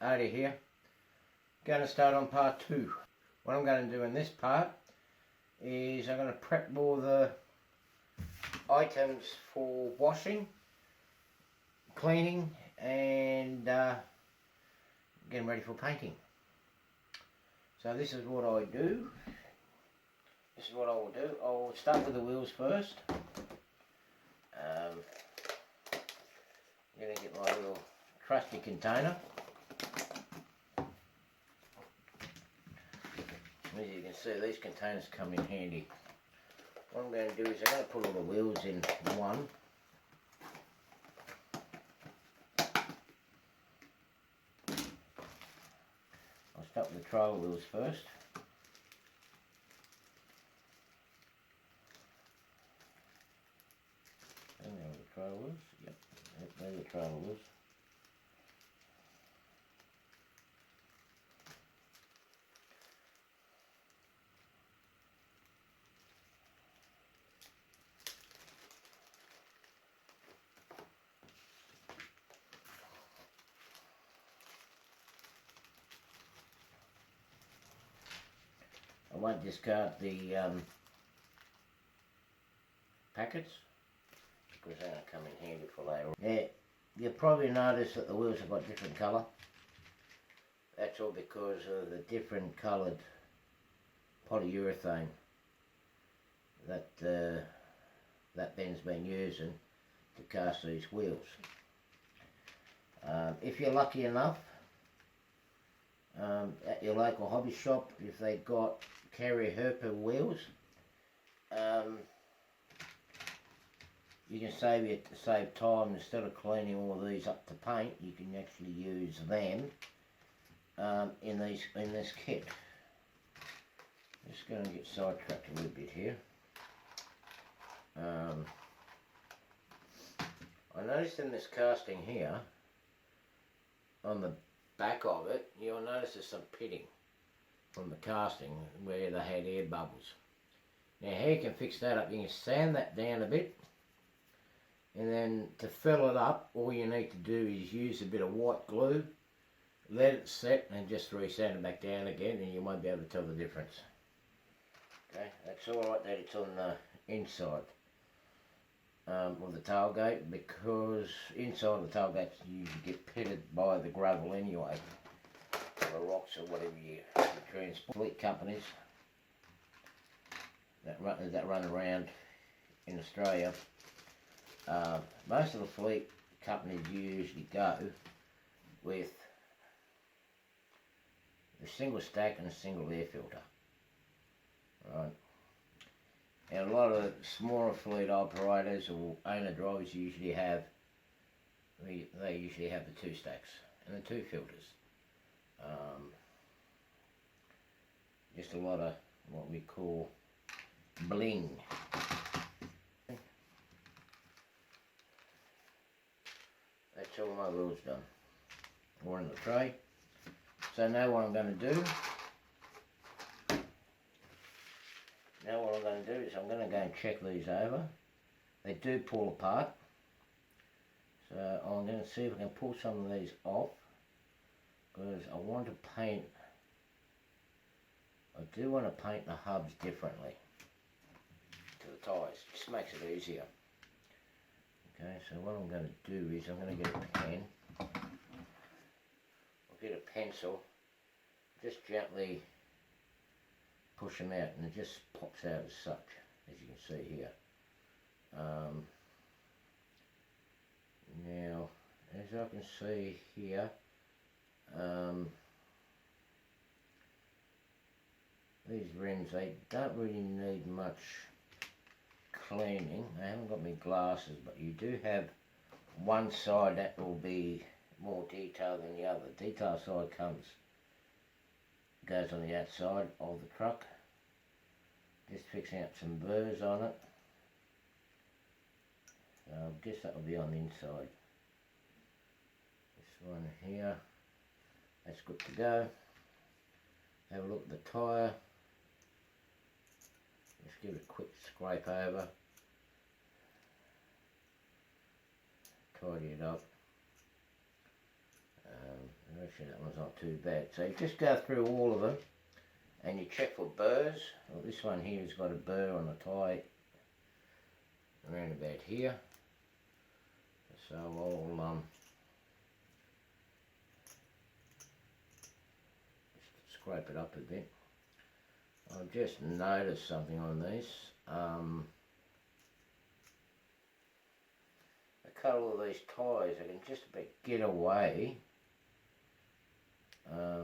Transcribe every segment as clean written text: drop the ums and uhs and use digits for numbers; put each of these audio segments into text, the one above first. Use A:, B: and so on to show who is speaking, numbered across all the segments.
A: Arty here. Going to start on part 2. What I'm going to do in this part is I'm going to prep all the items for washing, cleaning and getting ready for painting. So this is what I do. This is what I will do. I'll start with the wheels first. I'm going to get my little trusty container. As you can see, these containers come in handy. What I'm going to do is I'm going to put all the wheels in one. I'll start with the trailer wheels first. And there are the trailer wheels. Yep, there are the trailer wheels. I won't discard the packets because they're going to come in handy for later. Yeah, you'll probably notice that the wheels have got different colour. That's all because of the different coloured polyurethane that Ben's been using to cast these wheels. If you're lucky enough, at your local hobby shop, if they got Carrier Herper wheels, you can save time. Instead of cleaning all these up to paint, you can actually use them in this kit. Just going to get sidetracked a little bit here. I noticed in this casting here, on the back of it, you'll notice there's some pitting from the casting where they had air bubbles. Now how you can fix that up, you can sand that down a bit, and then to fill it up, all you need to do is use a bit of white glue, let it set, and just re-sand it back down again, and you won't be able to tell the difference. Okay, that's alright that it's on the inside of the tailgate, because inside the tailgates you usually get pitted by the gravel anyway, or the rocks or whatever you transport. Fleet companies that run around in Australia, most of the fleet companies usually go with a single stack and a single air filter, right? And a lot of smaller fleet operators or owner drivers usually have, they usually have the 2 stacks and the 2 filters. Just a lot of what we call bling. That's all my wheels done. Or in the tray. So now what I'm going to do, is I'm going to go and check these over. They do pull apart. So I'm going to see if I can pull some of these off, because I want to paint, I do want to paint the hubs differently to the tyres. It just makes it easier. Okay, so what I'm going to do is I'm going to get a pen. I'll get a pencil, just gently push them out, and it just pops out as such, as you can see here. Now, as I can see here, these rims, they don't really need much cleaning. I haven't got my glasses, but you do have one side that will be more detailed than the other. The detail side goes on the outside of the truck. Just fixing up some burrs on it. So I guess that will be on the inside. This one here, that's good to go. Have a look at the tyre. Just give it a quick scrape over. Tidy it up. Actually, that one's not too bad. So you just go through all of them and you check for burrs. Well, this one here has got a burr on the tie around about here. So I'll scrape it up a bit. I've just noticed something on these. The colour of these ties, I can just about get away. I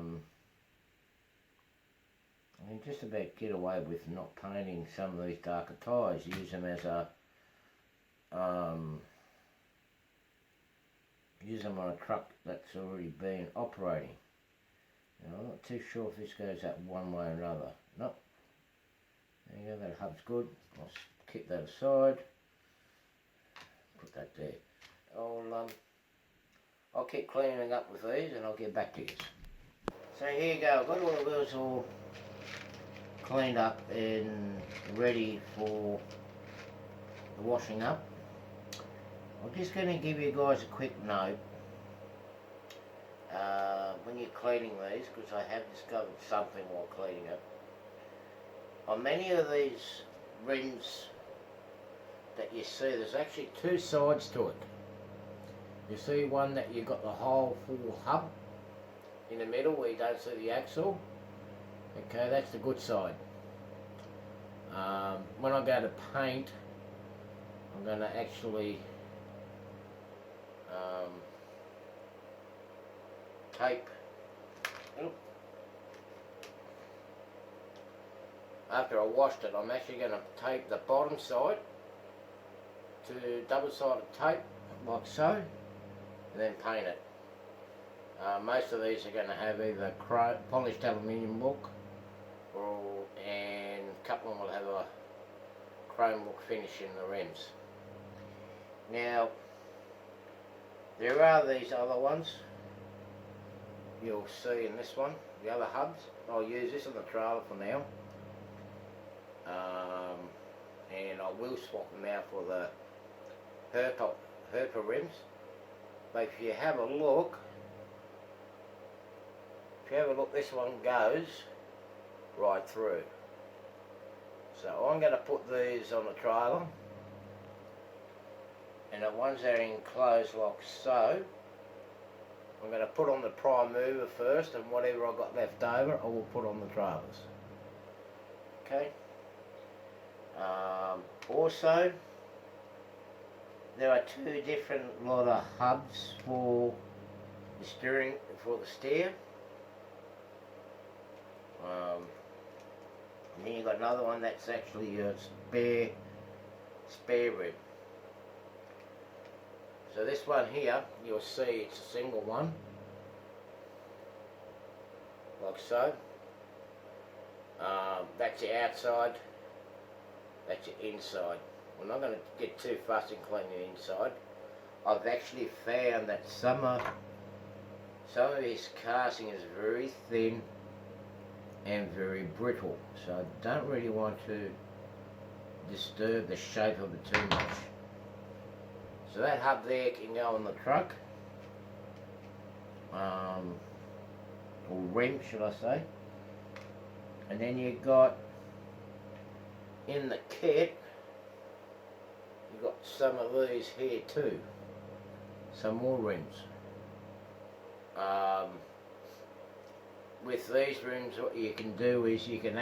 A: can just about get away with not painting some of these darker ties. Use them as a use them on a truck that's already been operating. Now, I'm not too sure if this goes up one way or another. Nope. There you go, that hub's good. I'll keep that aside. Put that there. I'll keep cleaning up with these and I'll get back to you. So here you go, I've got all the wheels all cleaned up and ready for the washing up. I'm just going to give you guys a quick note when you're cleaning these, because I have discovered something while cleaning it. On many of these rims that you see, there's actually two sides to it. You see one that you've got the whole full hub in the middle where you don't see the axle. Okay, that's the good side. When I go to paint, I'm going to actually tape. After I washed it, I'm actually going to tape the bottom side to double-sided tape, like so, and then paint it. Most of these are going to have either polished aluminium look, and a couple of them will have a chrome look finish in the rims. Now, there are these other ones you'll see in this one, the other hubs. I'll use this on the trailer for now, and I will swap them out for the Herpa rims. But if you have a look, this one goes right through. So I'm going to put these on the trailer, and the ones that are enclosed like so, I'm going to put on the prime mover first, and whatever I've got left over I will put on the trailers. Okay. Also, there are two different lot of hubs for the steer. And then you've got another one that's actually a spare rib. So this one here, you'll see it's a single one, like so. That's the outside, that's your inside. We're not going to get too fussy and clean the inside. I've actually found that some of this casting is very thin and very brittle, so I don't really want to disturb the shape of it too much. So that hub there can go on the truck, or rim should I say, and then you've got in the kit, you've got some of these here too, some more rims. With these rims, what you can do is you can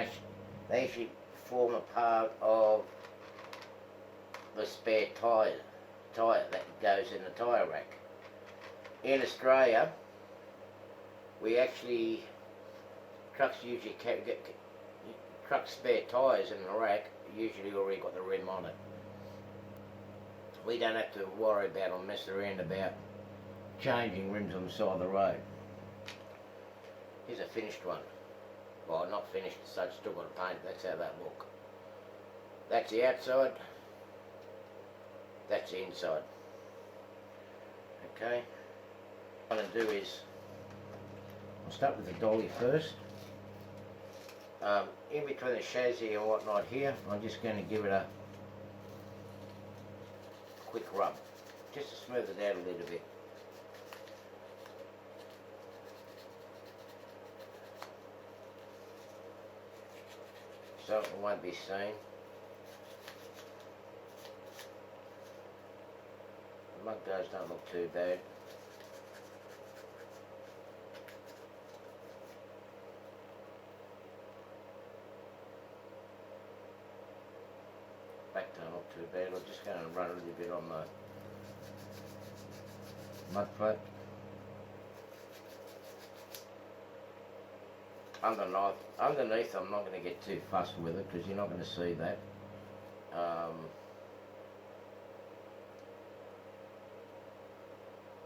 A: they actually form a part of the spare tyre that goes in the tyre rack. In Australia, we actually, trucks usually get truck spare tyres in the rack, usually already got the rim on it. We don't have to worry about or mess around about changing rims on the side of the road. Here's a finished one. Well, not finished as such, still got to paint. That's how that look. That's the outside. That's the inside. Okay. What I'm going to do is, I'll start with the dolly first. In between the chassis and whatnot here, I'm just going to give it a quick rub, just to smooth it out a little bit. so it won't be seen. The mug does don't look too bad. Back don't look too bad. I'm just going to run a little bit on the mud flat. Underneath I'm not going to get too fussed with it because you're not going to see that. The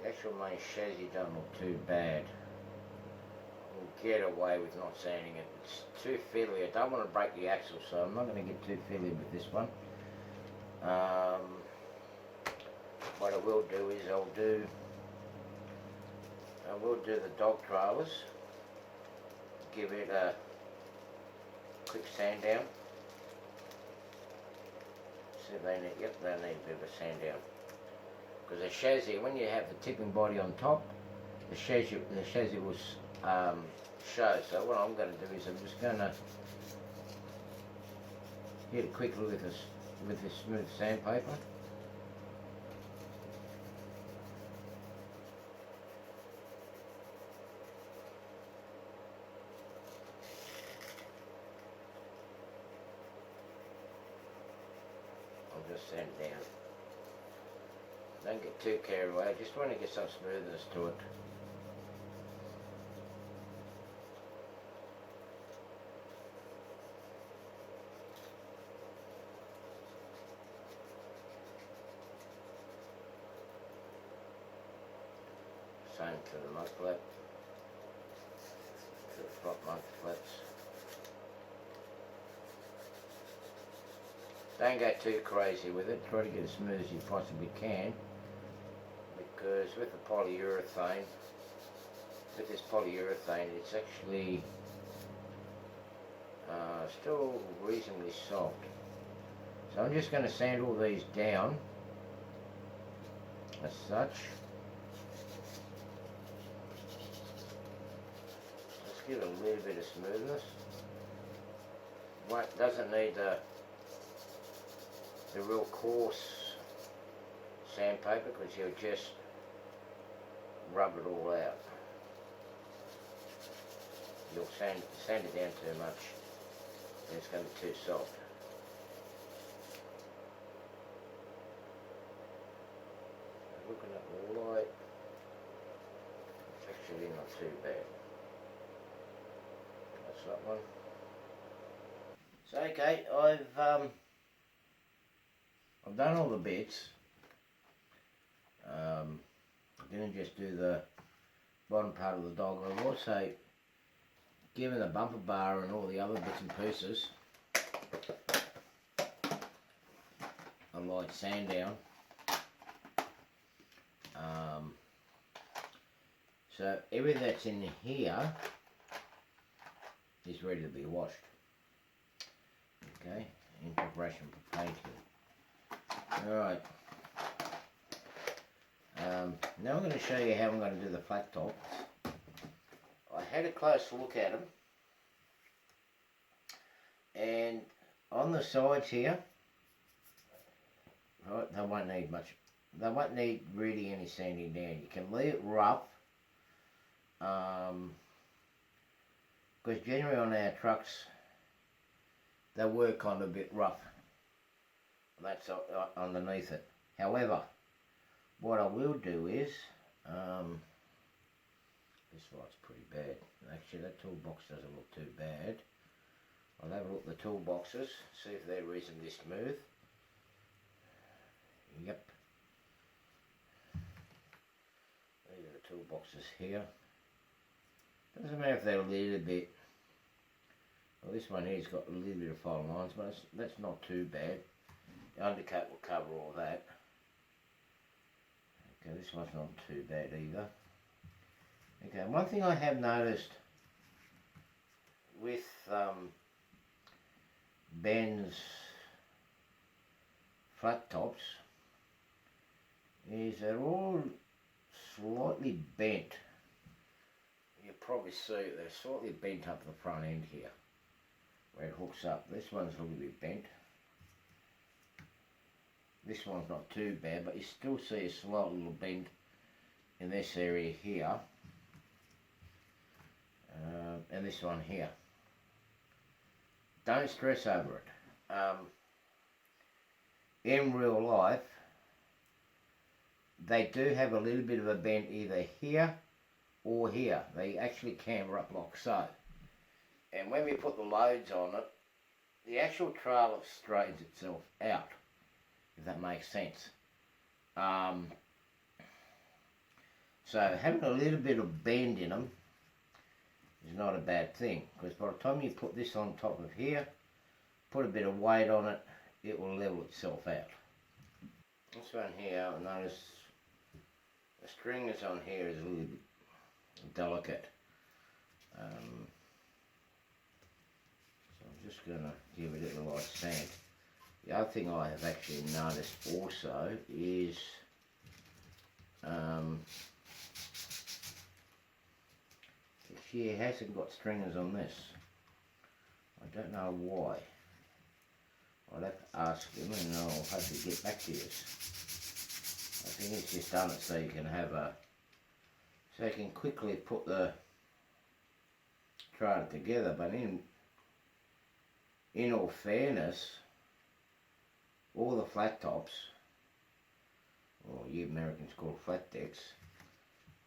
A: actual main chassis don't look too bad. We'll get away with not sanding it. It's too fiddly. I don't want to break the axle, so I'm not going to get too fiddly with this one. What I will do is I will do the dog trailers. Give it a quick sand down. See if they need, yep, they need a bit of a sand down. Because the chassis, when you have the tipping body on top, the chassis will show. So what I'm going to do is I'm just going to hit it quickly with this smooth sandpaper. I'll just sand it down. Don't get too carried away, I just want to get some smoothness to it. Same to the mud flat, to the front mud flaps. Don't go too crazy with it, try to get as smooth as you possibly can, because with the polyurethane, it's actually still reasonably soft. So I'm just going to sand all these down as such. Let's give it a little bit of smoothness. Doesn't need the real coarse sandpaper because you'll just rub it all out. You'll sand it down too much and it's going to be too soft. Looking at the light, it's actually not too bad. That's that one. So okay, I've done all the bits. I didn't just do the bottom part of the dog. I've also given the bumper bar and all the other bits and pieces a light sand down. So everything that's in here is ready to be washed. Okay, in preparation for painting. Alright, now I'm going to show you how I'm going to do the flat top. I had a close look at them, and on the sides here, right, they won't need much, they won't need really any sanding down. You can leave it rough, because generally on our trucks, they were kind of a bit rough. That's underneath it. However, what I will do is, this light's pretty bad. Actually, that toolbox doesn't look too bad. I'll have a look at the toolboxes, see if they're reasonably smooth. Yep. These are the toolboxes here. Doesn't matter if they're a little bit. Well, this one here's got a little bit of fine lines, but that's not too bad. The undercut will cover all that. Okay, this one's not too bad either. Okay, one thing I have noticed with Ben's flat tops is they're all slightly bent. You probably see they're slightly bent up the front end here. where it hooks up. This one's a little bit bent. This one's not too bad, but you still see a slight little bend in this area here, and this one here. Don't stress over it. In real life, they do have a little bit of a bend either here or here. They actually camber up like so. And when we put the loads on it, the actual trailer straightens itself out, if that makes sense. So having a little bit of bend in them is not a bad thing, because by the time you put this on top of here, put a bit of weight on it, it will level itself out. This one here, I notice the stringers on here is a little bit delicate. So I'm just going to give it a light sand. The other thing I have actually noticed also is she hasn't got stringers on this. I don't know why. I'll have to ask him and I'll hopefully get back to you. I think he's just done it so you can have so you can quickly put the trailer together, but in all fairness, all the flat tops, or you Americans call flat decks,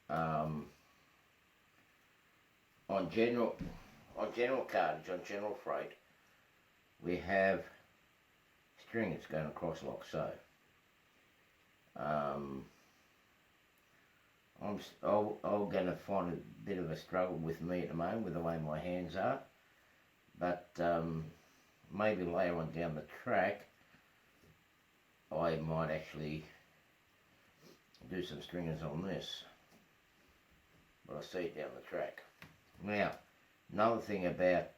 A: on general cartage, on general freight, we have stringers going across like so. I'm going to find a bit of a struggle with me at the moment with the way my hands are, but maybe later on down the track I might actually do some stringers on this, but I'll see it down the track. Now, another thing about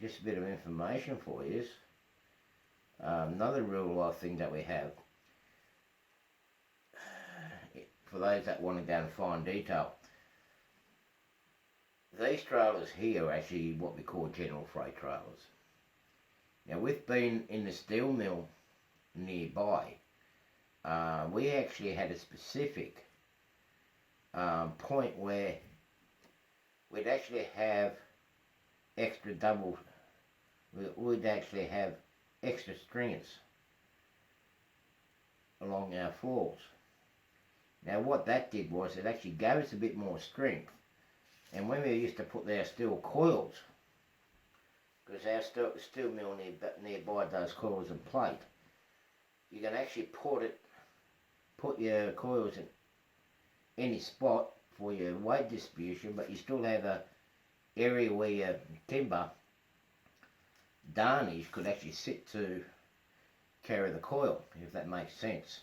A: just a bit of information for you is another real life thing that we have, for those that want to go in fine detail. These trailers here are actually what we call general freight trailers. Now, we've been in the steel mill nearby. We actually had a specific point where we'd actually have extra double, we'd actually have extra stringers along our floors. Now what that did was it actually gave us a bit more strength, and when we used to put our steel coils, because our steel mill nearby does coils and plate, you can actually put your coils in any spot for your weight distribution, but you still have a area where your timber darnish could actually sit to carry the coil, if that makes sense.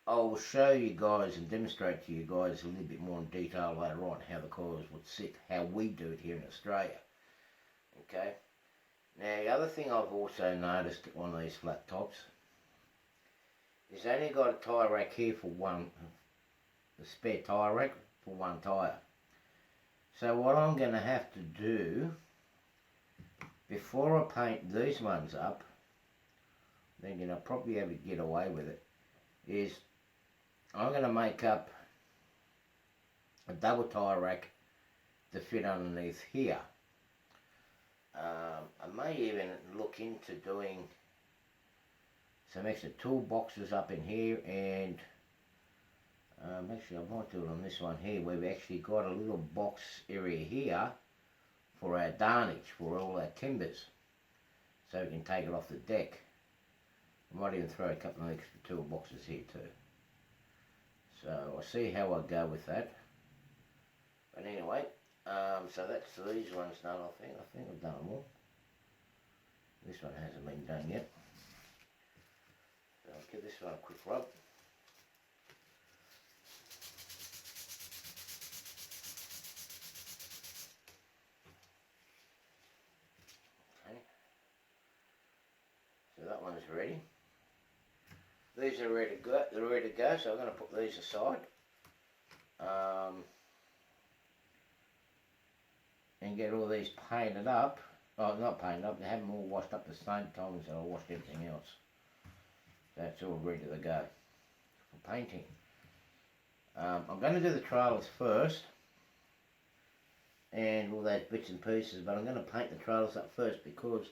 A: I'll show you guys and demonstrate to you guys a little bit more in detail later on how the coils would sit, how we do it here in Australia. Okay. Now the other thing I've also noticed on these flat tops is only got a tyre rack here for one, the spare tyre rack for one tyre. So what I'm going to have to do, before I paint these ones up, thinking I'll probably be able to get away with it, is I'm going to make up a double tyre rack to fit underneath here. I may even look into doing some extra toolboxes up in here, and actually I might do it on this one here, where we actually got a little box area here for our darnage, for all our timbers, so we can take it off the deck. I might even throw a couple of extra toolboxes here too. So I'll see how I go with that. But anyway, so that's these ones done. I think I've done them all. This one hasn't been done yet. So I'll give this one a quick rub. Okay. So that one's ready. These are ready to go. They're ready to go. So I'm going to put these aside. and get all these painted up. Oh, not painted up, they have them all washed up the same time as I washed everything else. That's all ready to go for painting. I'm going to do the trailers first and all those bits and pieces, but I'm going to paint the trailers up first because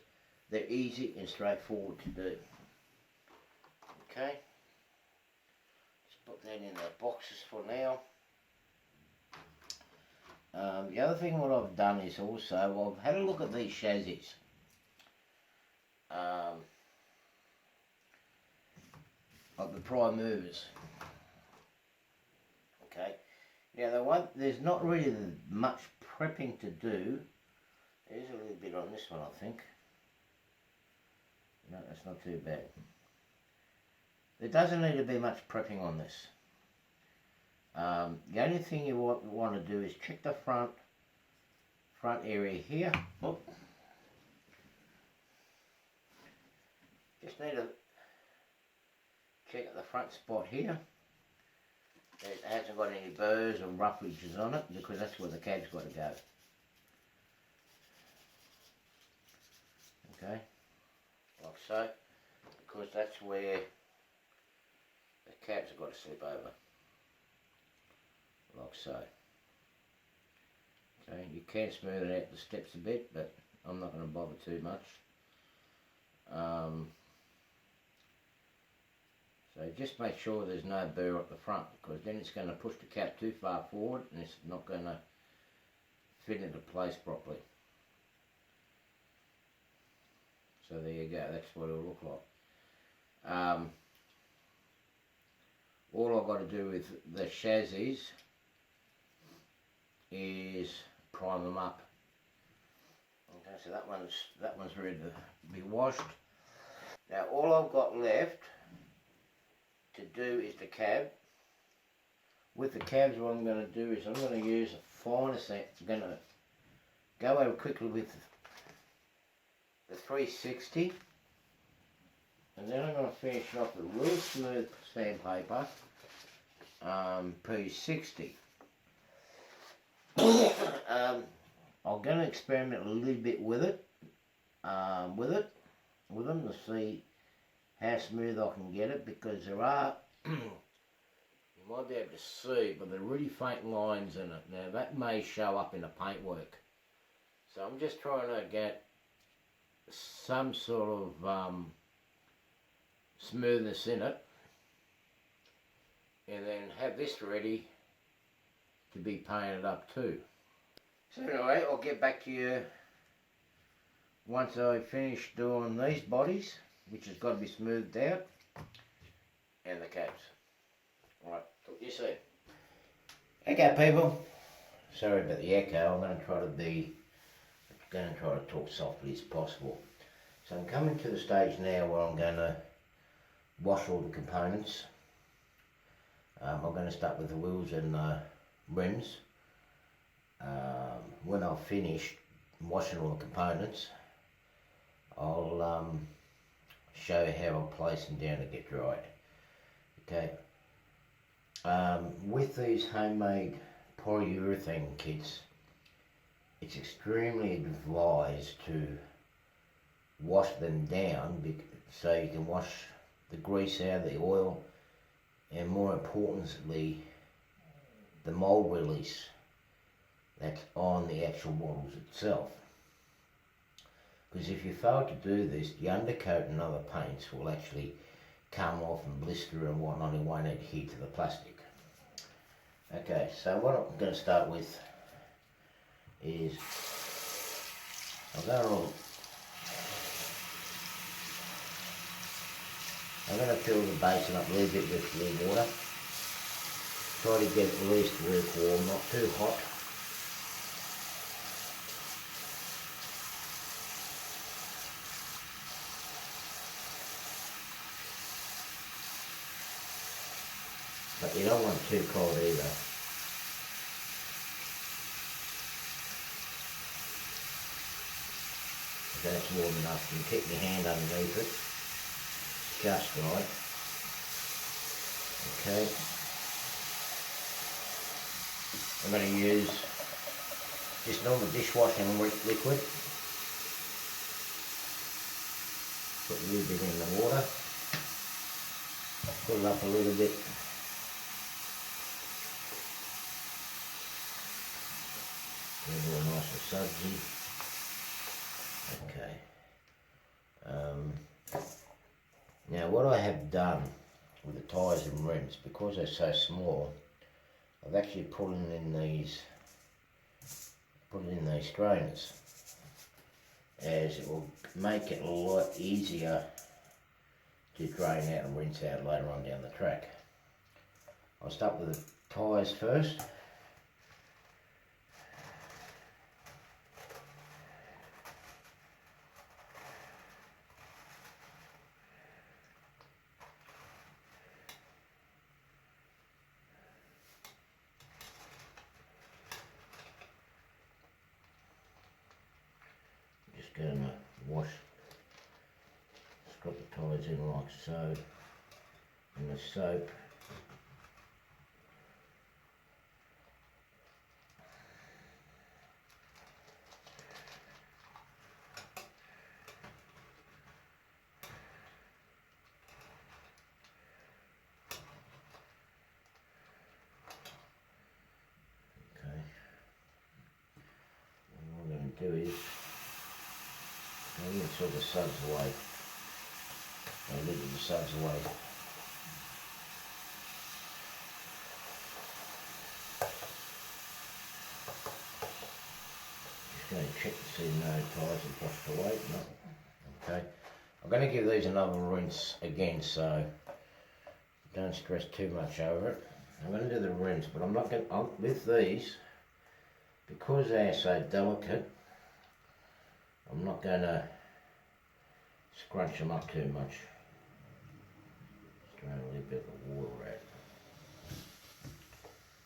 A: they're easy and straightforward to do. Okay, just put that in their boxes for now. The other thing what I've done is also I've had a look at these chassis. Of the prime movers. Okay, now there's not really much prepping to do. There's a little bit on this one, I think. No, that's not too bad. There doesn't need to be much prepping on this. The only thing you want to do is check the front area here. Oh. Just need to check at the front spot here. It hasn't got any burrs or rufflages on it because that's where the cab's got to go. Okay, like so, because that's where the cabs have got to slip over. Like so. Okay, you can smooth it out the steps a bit, but I'm not going to bother too much. So just make sure there's no burr at the front, because then it's going to push the cap too far forward and it's not going to fit into place properly. So there you go, that's what it'll look like. All I've got to do with the chassis is prime them up. Okay, so that one's ready to be washed. Now all I've got left to do is the cab. With the cabs, what I'm going to do is I'm going to use a finer set. I'm going to go over quickly with the 360, and then I'm going to finish off with real smooth sandpaper, P60. I'm going to experiment a little bit with them to see how smooth I can get it, because there are, you might be able to see, but there are really faint lines in it. Now that may show up in the paintwork. So I'm just trying to get some sort of smoothness in it, and then have this ready to be painted up too. So anyway, I'll get back to you once I finish doing these bodies, which has got to be smoothed out, and the cabs. Alright, talk to you soon. Okay people, sorry about the echo. I'm going to try to talk softly as possible. So I'm coming to the stage now where I'm going to wash all the components. I'm going to start with the wheels and rims. When I've finished washing all the components, I'll show you how I place them down to get dried. Okay. With these homemade polyurethane kits, it's extremely advised to wash them down so you can wash the grease out of the oil, and more importantly, the mould release that's on the actual models itself. Because if you fail to do this, the undercoat and other paints will actually come off and blister and whatnot, and won't adhere to the plastic. Okay, so what I'm going to start with is I'm going to fill the basin up a little bit with warm water. Try to get it at least lukewarm, not too hot. But you don't want it too cold either. That's warm enough. You can keep your hand underneath it, just right. Okay. I'm going to use just normal dishwashing liquid. Put a little bit in the water. Put it up a little bit. Get it all nice and sudsy. Okay. Now what I have done with the tyres and rims, because they're so small, I've actually put it in these strainers, as it will make it a lot easier to drain out and rinse out later on down the track. I'll start with the tyres first. Just going to wash, scrub the tyres in like so, in the soap. Okay, and what I'm going to do is I'm going to sort the suds away. A little bit of the suds away. Just going to check to see no tyres are washed away. No. Okay. I'm going to give these another rinse again, so don't stress too much over it. I'm going to do the rims, but I'm not going to, with these, because they are so delicate, I'm not going to scrunch them up too much. Just throw a little bit of water out.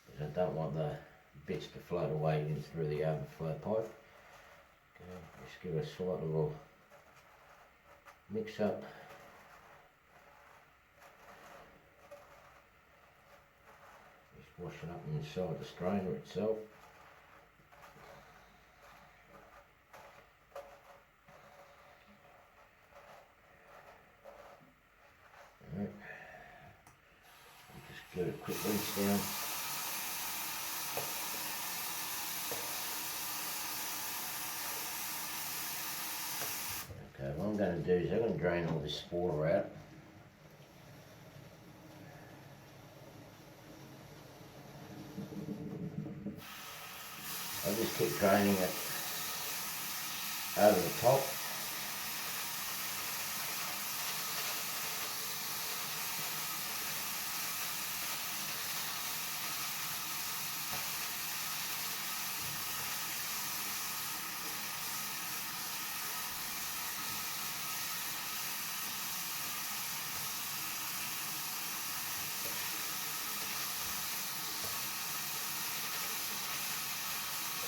A: Because I don't want the bits to float away in through the overflow pipe. Okay, just give it a slight little mix up. Just wash it up inside the strainer itself. Right. Just give it a quick rinse down. Okay, what I'm going to do is I'm going to drain all this water out. I'll just keep draining it over the top.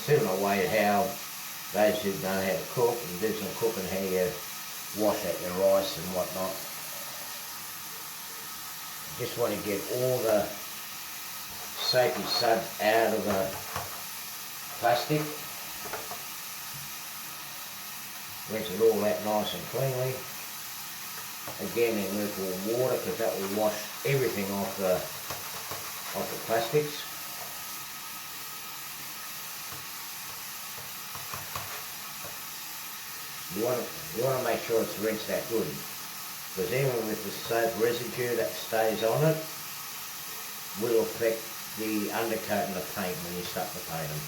A: Similar way to how those who know how to cook and do some cooking, how you wash out your rice and whatnot. Just want to get all the soapy suds out of the plastic. Rinse it all out nice and cleanly. Again in lukewarm water, because that will wash everything off the plastics. You want to make sure it's rinsed out good, because even with the soap residue that stays on it will affect the undercoat and the paint when you start to paint them.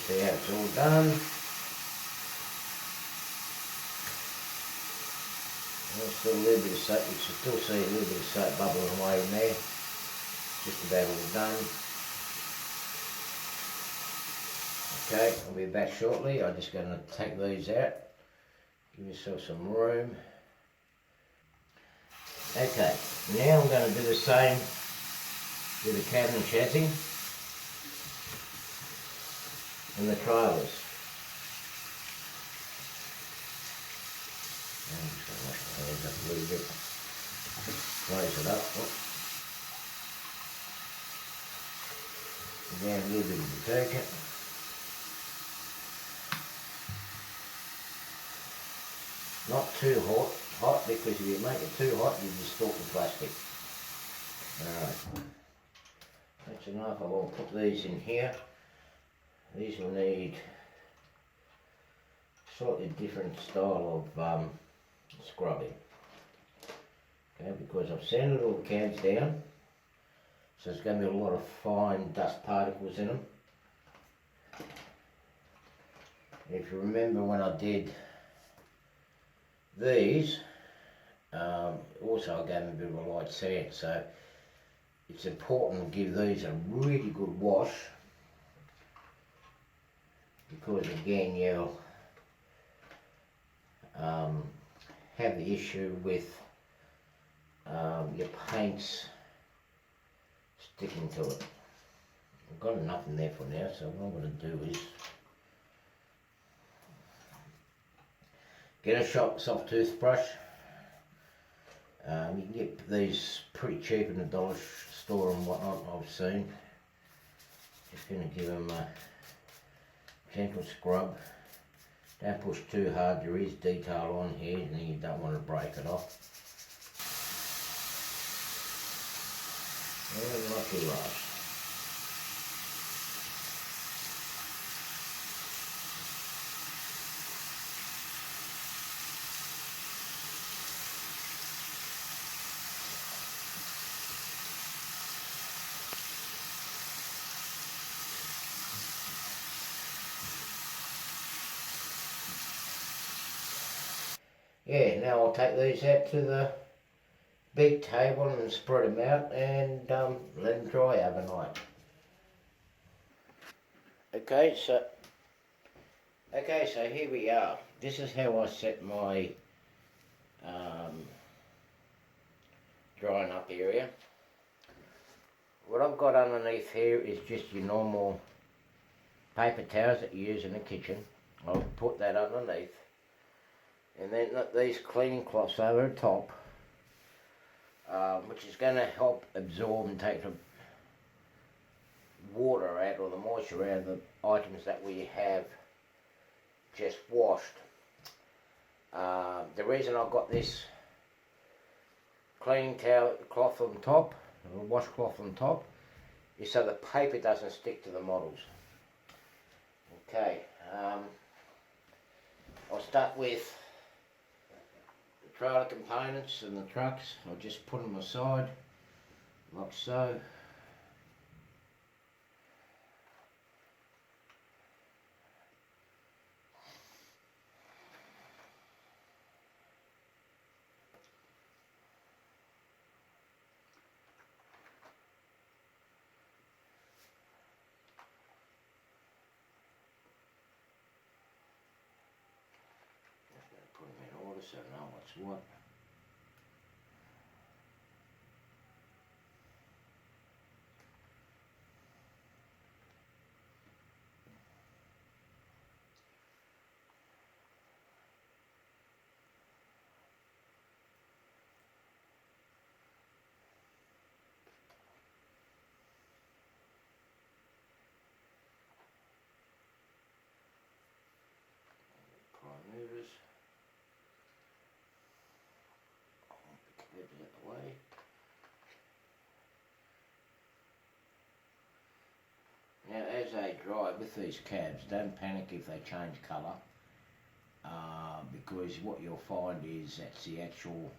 A: See how it's all done. Still a little bit of soap, you can still see a little bit of soap bubbling away in there. Just about all done. Okay, I'll be back shortly. I'm just going to take these out. Give yourself some room. Okay, now I'm going to do the same with the cabin and chassis and the trailers. I'm just going to wash my hands up a little bit. Close it up. Down a little bit of detergent. Not too hot, because if you make it too hot, you distort the plastic. Alright, that's enough. I will put these in here. These will need slightly different style of scrubbing. Okay, because I've sanded all the cans down, so there's going to be a lot of fine dust particles in them. If you remember when I did these, also I gave them a bit of a light sand, so it's important to give these a really good wash, because again you'll have the issue with your paints sticking to it. I've got enough in there for now, so what I'm going to do is get a soft toothbrush. You can get these pretty cheap in the dollar store and whatnot, I've seen. Just going to give them a gentle scrub. Don't push too hard, there is detail on here and you don't want to break it off. And like your last. Yeah, now I'll take these out to the big table and spread them out and let them dry overnight. Okay, so here we are. This is how I set my drying up area. What I've got underneath here is just your normal paper towels that you use in the kitchen. I'll put that underneath. And then these cleaning cloths over the top, which is going to help absorb and take the water out, or the moisture out of the items that we have just washed. The reason I've got this cleaning towel cloth on top, or washcloth on top, is so the paper doesn't stick to the models. Okay, I'll start with trailer components and the trucks. I'll just put them aside like so. Just going to put them in order so I know what's what. Movers. Get the way. Now, as they dry with these cabs, don't panic if they change colour, because what you'll find is that's the actual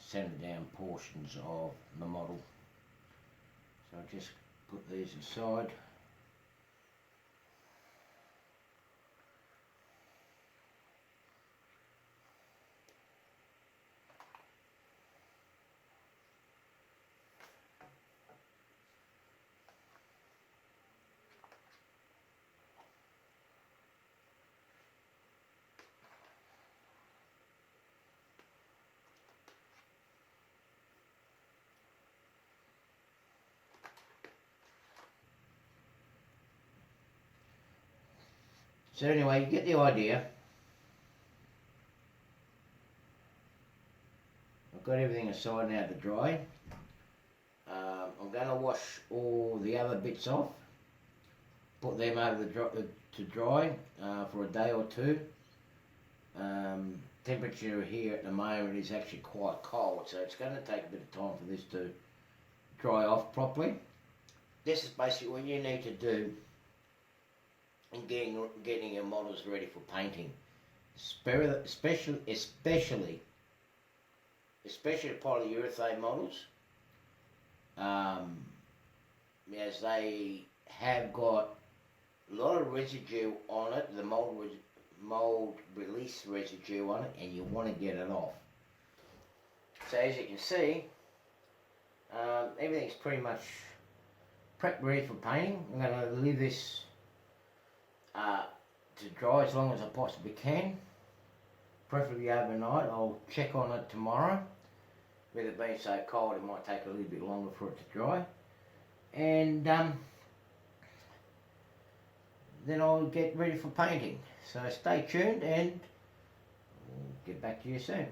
A: centre down portions of the model. So I'll just put these aside. So anyway, you get the idea. got everything aside now to dry. I'm going to wash all the other bits off, put them over to dry for a day or two. Temperature here at the moment is actually quite cold, so it's going to take a bit of time for this to dry off properly. This is basically what you need to do in getting your models ready for painting, especially polyurethane models, as they have got a lot of residue on it, the mold release residue on it, and you want to get it off. So as you can see, everything's pretty much prepped ready for painting. I'm going to leave this to dry as long as I possibly can, preferably overnight. I'll check on it tomorrow. With it being so cold, it might take a little bit longer for it to dry, and then I'll get ready for painting. So stay tuned and I'll get back to you soon.